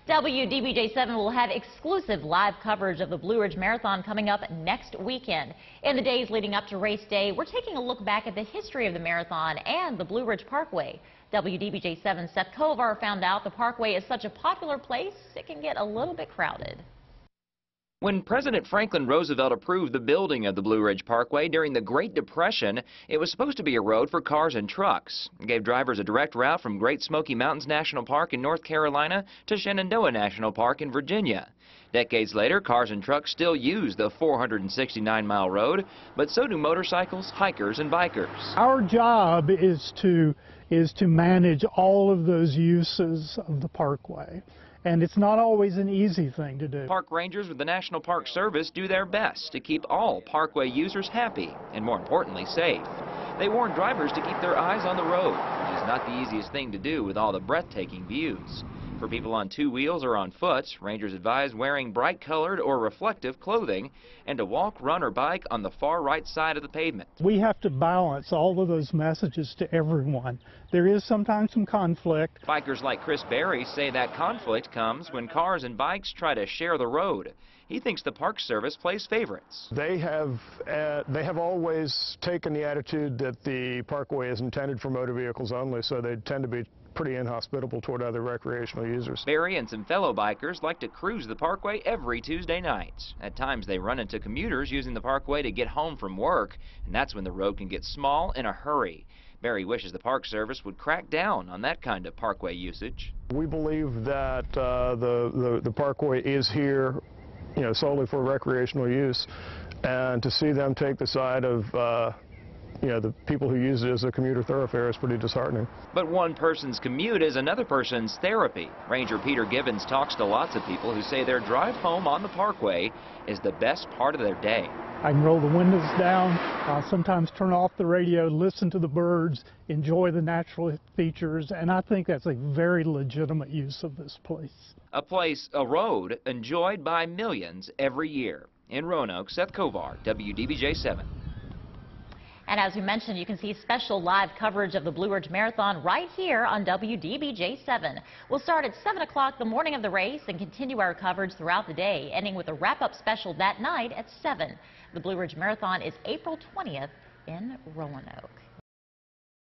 WDBJ7 will have exclusive live coverage of the Blue Ridge Marathon coming up next weekend. In the days leading up to race day, we're taking a look back at the history of the marathon and the Blue Ridge Parkway. WDBJ7's Seth Kovar found out the Parkway is such a popular place, it can get a little bit crowded. When President Franklin Roosevelt approved the building of the Blue Ridge Parkway during the Great Depression, it was supposed to be a road for cars and trucks. It gave drivers a direct route from Great Smoky Mountains National Park in North Carolina to Shenandoah National Park in Virginia. Decades later, cars and trucks still use the 469-mile road, but so do motorcycles, hikers, and bikers. Our job is to manage all of those uses of the Parkway. And it's not always an easy thing to do. Park rangers with the National Park Service do their best to keep all Parkway users happy and, more importantly, safe. They warn drivers to keep their eyes on the road, which is not the easiest thing to do with all the breathtaking views. For people on two wheels or on foot, rangers advise wearing bright-colored or reflective clothing and to walk, run, or bike on the far right side of the pavement. We have to balance all of those messages to everyone. There is sometimes some conflict. Bikers like Chris Berry say that conflict comes when cars and bikes try to share the road. He thinks the Park Service plays favorites. They have always taken the attitude that the Parkway is intended for motor vehicles only, so they tend to be pretty inhospitable toward other recreational users. Barry and some fellow bikers like to cruise the Parkway every Tuesday night. At times they run into commuters using the Parkway to get home from work, and that's when the road can get small in a hurry. Barry wishes the Park Service would crack down on that kind of Parkway usage. We believe that the Parkway is here, solely for recreational use, and to see them take the side of the people who use it as a commuter thoroughfare is pretty disheartening. But one person's commute is another person's therapy. Ranger Peter Gibbons talks to lots of people who say their drive home on the Parkway is the best part of their day. I can roll the windows down, sometimes turn off the radio, listen to the birds, enjoy the natural features, and I think that's a very legitimate use of this place. A road enjoyed by millions every year. In Roanoke, Seth Kovar, WDBJ7. And as we mentioned, you can see special live coverage of the Blue Ridge Marathon right here on WDBJ7. We'll start at 7 o'clock the morning of the race and continue our coverage throughout the day, ending with a wrap-up special that night at 7. The Blue Ridge Marathon is April 20th in Roanoke.